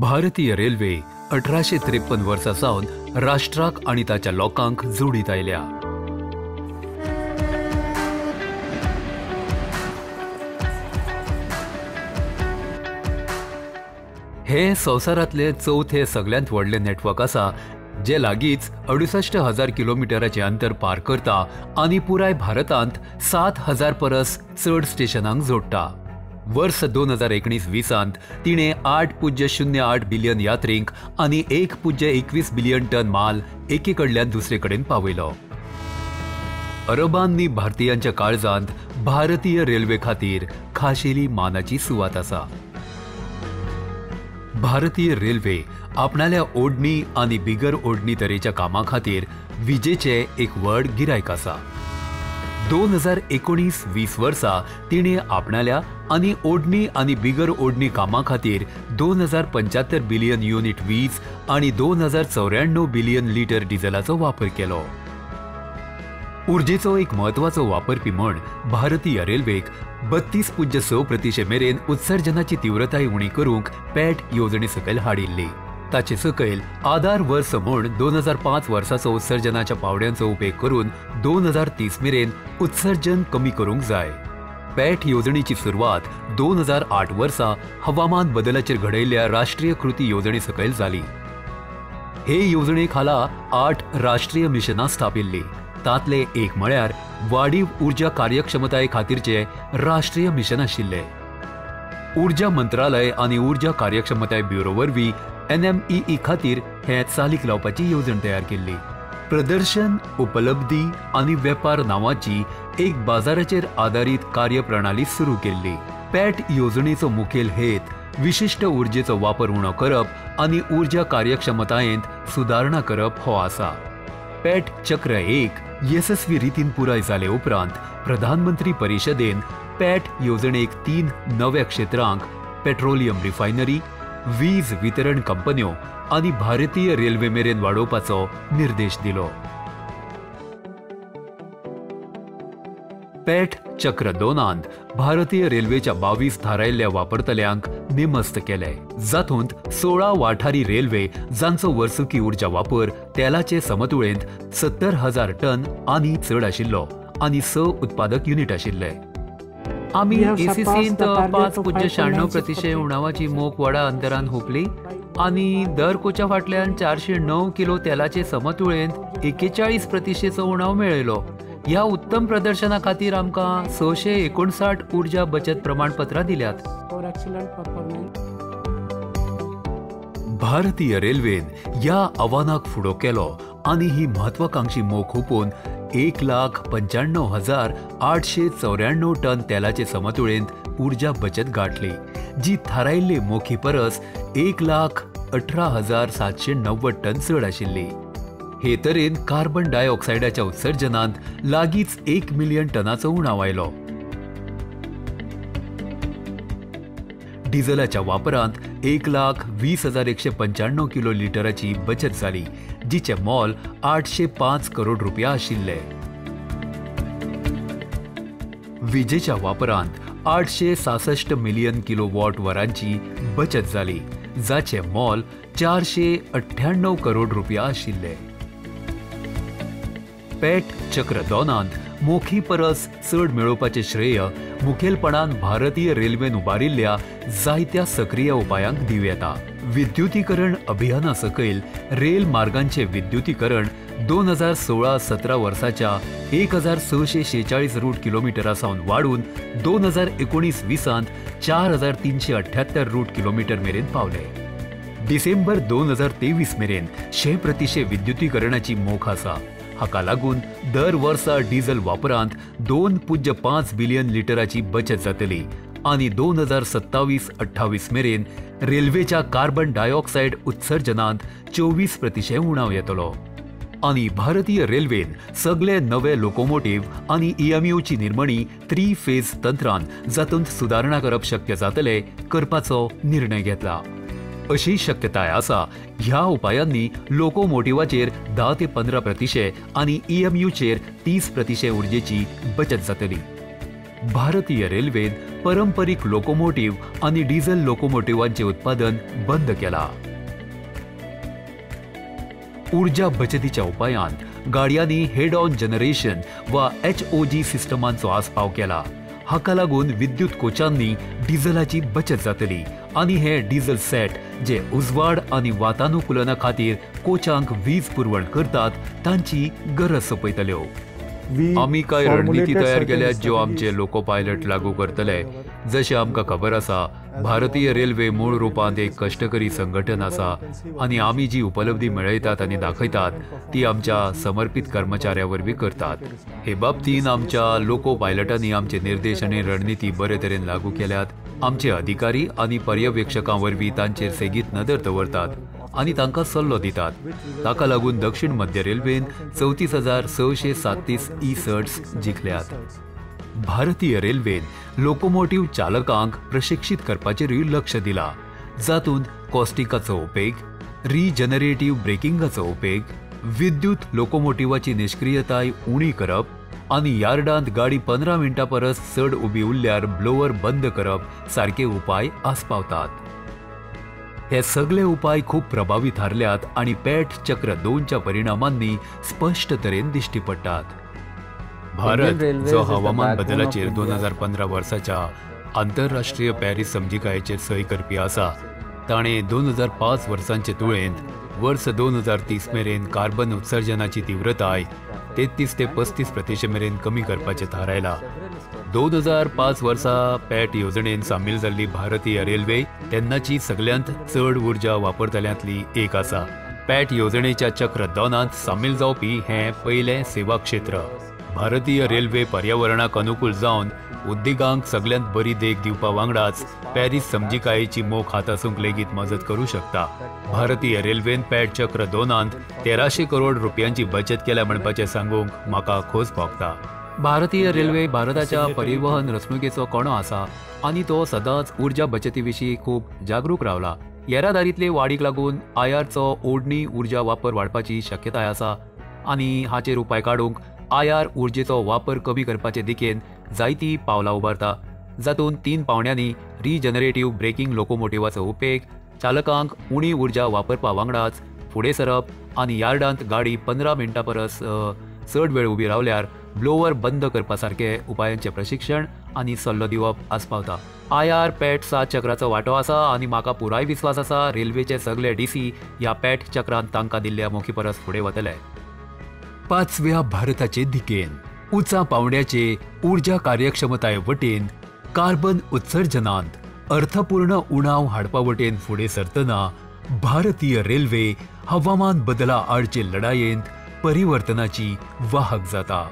भारतीय रेल्वे 1853 वर्सा सावन राष्ट्राक आणि ताच्या लोकांक जोडीत आयल्या। हे संवसारातले चौथे सगळ्यांत व्हडले नेटवर्क आसा जे लागींच 68,000 किलोमीटराचे अंतर पार करता आणि पुराय भारतांत 7,000 परस चड स्टेशनांक जोडटा। वर्ष 2019-20 तिणे 8.08 बिलियन यात्रींक आणि 1.21 बिलियन टन माल एके कडल्यान दुसरे कडेन पावयलो। अरबांनी भारतीयांच्या काळजांत भारतीय रेल्वे खातीर खाशेली मानाची सुवात आसा। भारतीय रेल्वे आपणाल्या ओडणी आणि बिगर ओडणी तरेच्या कामां खातीर विजेचे एक व्हड गिरायक आसा। 2019-20 वर्सा तिणे आपणाल्या आणि ओडणी आणि बिगर ओडणी कामां खातीर 2075 बिलियन युनिट वीज आणि 2094 बिलियन लिटर डिझेलाचो वापर केलो। उर्जेचो एक म्हत्वाचो वापरपी म्हण भारतीय रेल्वेक 32.6% मेरेन उत्सर्जनाची तीव्रताय उणी करूंक पॅट येवजणे सकयल हाडिल्ली। ताचे सकयल आधार वर्स म्हण 2005 वर्साचो उत्सर्जनाच्या पावड्यांचो उपेग करून 2030 मेरेन उत्सर्जन कमी करूंक जाय। पॅट येवजणेची सुरवात 2008 वर्सा हवामान बदलाचेर घडयल्ल्या राष्ट्रीय कृती येवजणे सकयल जाली। हे येवजणे खाला 8 राष्ट्रीय मिशनां स्थापिल्ली। तातले एक म्हळ्यार वाडीव उर्जा कार्यक्षमताये खातीरचे राष्ट्रीय मिशन आशिल्ले। उर्जा मंत्रालय आणि उर्जा कार्यक्षमताय ब्युरो वरवीं NMEE खातीर हे चालीक लावपाची येवजण तयार केल्ली। प्रदर्शन, उपलब्धी आणि वेपार नांवाची एक बाजाराचेर आधारीत कार्यप्रणाली सुरू केल्ली। पॅट येवजणेचो मुखेल हेत विशिष्ट उर्जेचो वापर उणो करप आणि उर्जा कार्यक्षमतायेंत सुदारणा करप हो आसा। पॅट चक्र 1 येसस्वी रितीन पुराय जाले उपरांत प्रधानमंत्री परिशदेन पॅट येवजणेक 3 नव्या क्षेत्रांक पेट्रोलियम रिफायनरी, वीज वितरण कंपन्यो आणि भारतीय रेल्वे मेरेन वाडोवपाचो निर्देश दिलो। पॅट चक्र 2 भारतीय रेल्वेच्या 22 थारायल्ल्या वापरतल्यांक नेमस्त केले, जातूंत 16 वाठारी रेल्वे जांचो वर्सुकी उर्जा वापर तेलाचे समतुळेंत 70,000 टन आणि चड आशिल्लो आणि 6 उत्पादक युनिट आशिल्ले। आमी एसीसींत 5.96% उणावाची मोख व्हडा अंतरान हुपली आणि दर कोच्या फाटल्यान 409 किलो तेलाचे समतुळेंत 41% उणाव मेळयलो। ह्या उत्तम प्रदर्शना खातीर आमकां 659 उर्जा बचत प्रमाणपत्रां दिल्यात। भारतीय रेल्वेन ह्या आव्हानाक फुडो केलो आणि ही म्हत्वाकांक्षी मोख हुपून 1,95,894 टन तेलाचे समतुळेंत उर्जा बचत गाठली, जी थारायिल्ले मोखी परस 1,18,790 टन चड आशिल्ली। हे तरेन कार्बन डायऑक्सायडाच्या उत्सर्जनांत लागींच 1 मिलियन टनाचो उणाव आयलो। डिझेलाच्या वापरांत 1,20,195 किलो लिटराची बचत जाली, जिचे मोल 805 करोड रुपया आशिल्ले। विजेच्या वापरांत 866 मिलियन किलोवॉट वरांची बचत जाली, जाचे मोल 498 करोड रुपया आशिल्ले। पॅट चक्र 2 मोखी परस चड मेळोवपाचे श्रेय मुखेलपणान भारतीय रेल्वेन उबारिल्ल्या जायत्या सक्रिय उपायांक दिव येता। विद्युतीकरण अभियाना सकयल रेल मार्गांचे विद्युतीकरण 2016-17 वर्साच्या 1,646 रूट किलोमीटरा सावन वाढून 2019-20 4,378 रूट किलोमीटर मेरेन पावले। डिसेंबर 2023 मेरेन 100% विद्युतीकरणाची मोख आसा। हाका लागून दर वर्सा डिझेल वापरांत 2.5 बिलियन लिटराची बचत जातली आणि 2027-28 मेरेन रेल्वेच्या कार्बन डायऑक्सायड उत्सर्जनांत 24% उणाव येतलो। आणि भारतीय रेल्वेन सगळे नवे लोकोमोटिव्ह आणि EMUची निर्मणी 3 फेज तंत्रान जातूंत सुदारणा करप शक्य जातले करपाचो निर्णय घेतला। अशी शक्यताय आसा ह्या उपायांनी लोकोमोटिवाचेर 10 ते 15% आणि EMUचेर 30% उर्जेची बचत जातली। भारतीय रेल्वेन पारंपरिक लोकोमोटिव्ह आणि डिझेल लोकोमोटिव्हांचे उत्पादन बंद केला. ऊर्जा बचतीच्या उपायांत गाडयांनी हेड ऑन जनरेशन वा HOG सिस्टमांचो आस्पाव केला. हाका लागून विद्युत कोचांनी डिझेलाची बचत जातली आणि हे डिझेल सेट जे उजवाड आणि वातानुकूलना खातीर कोचांक वीज पुरवण करतात तांची गरज सोपयतल्यो. आमी कांय रणनीती तयार केल्यात ज्यो आमचे लोको पायलट लागू करतले. जशें आमकां खबर आसा, भारतीय रेल्वे मूळ रुपांत एक कश्टकरी संघटन आसा आणि आमी जी उपलब्धी मेळयतात आनी दाखयतात ती आमच्या समर्पित कर्मचाऱ्यां वरवीं करतात. हे बाबतींत आमच्या लोको पायलटांनी आमचे निर्देश आनी रणनीती बरे तरेन लागू केल्यात. आमचे अधिकारी आनी पर्यवेक्षकां वरवीं तांचेर सेगीत नदर दवरतात आणि तांकां सल्लो दितात. ताका लागून दक्षिण मध्य रेल्वेन 34,637 ई-सर्ट्स जिखल्यात. भारतीय रेल्वेन लोकोमोटिव्ह चालकांक प्रशिक्षीत करपाचेरूय लक्ष दिला, जातूंत कॉस्टिकाचो उपेग, रिजनरेटिव्ह ब्रेकिंगाचो उपेग, विद्युत लोकोमोटिव्हाची निश्क्रियताय उणी करप आनी यार्डांत गाडी 15 मिनटां परस चड उबी उरल्यार ब्लोअर बंद करप सारके उपाय आस्पावतात. हे सगळे उपाय खूप प्रभावी थारल्यात आणि पॅट चक्र 2च्या परिणामांनी स्पष्ट तरेन दिश्टी पडटात. भारत जो हवामान बदलाचेर 2015 वर्साच्या आंतरराष्ट्रीय पॅरिस समजिकायेचेर सही करपी आसा, ताणें 2005 वर्सांचे तुळेंत वर्स 2030 मेरेन कार्बन उत्सर्जनाची तीव्रताय 33 ते 35% मेरेन कमी करपाचें थारायला. 2005 वर्सा पॅट येवजणेन सामील जाल्ली भारतीय रेल्वे तेन्नाची सगळ्यांत चड उर्जा वापरतल्यांतली एक आसा. पॅट येवजणेच्या चक्र 2त सामील जावपी हें पयलें सेवा क्षेत्र. भारतीय रेल्वे पर्यावरणाक अनुकूल जावन उद्देगांक सगळ्यांत बरी देख दिवपा वांगडाच पॅरिस समजिकायेची मोख हातासूंक लेगीत मजत करूं शकता. भारतीय रेल्वेन पॅट चक्र 2त 1300 करोड रुपयांची बचत केल्या म्हणपाचें सांगूंक म्हाका खोस भोगता. भारतीय रेल्वे भारताच्या परिवहन रचणुकेचो कणो आसा आणि तो सदांच उर्जा बचती विशीं खूब जागरूक रावला. येरादारींतले वाडीक लागून आयआरचो ओडणी उर्जा वापर वाडपाची शक्यताय आसा आणि हाचेर उपाय काडूंक आयआर उर्जेचो वापर कमी करपाचे दिकेन जायतीं पावलां उबारता, जातूंत 3 पावंड्यांनी रिजनरेटिव्ह ब्रेकिंग लोकोमोटिव्हाचो उपेग, चालकांक उणी उर्जा वापरपा वांगडाच फुडें सरप आनी यार्डांत गाडी 15 मिनटां परस चड वेळ उबी रावल्यार ब्लोअर बंद करपा सारके उपायांचे प्रशिक्षण आनी सल्लो दिवप आस्पावता. आयआर पॅट 7 चक्राचो वांटो आसा आनी म्हाका पुराय विस्वास आसा रेल्वेचे सगळे DC ह्या पॅट चक्रांत तांकां दिल्ल्या मोखी परस फुडें वतले. 5व्या भारताचे दिकेन उंचा पावंड्याचे उर्जा कार्यक्षमताये वटेन कार्बन उत्सर्जनांत अर्थपूर्ण उणाव हाडपा वटेन फुडें सरतना भारतीय रेल्वे हवामान बदला आडचे लढायेंत परिवर्तनाची वाहक जाता.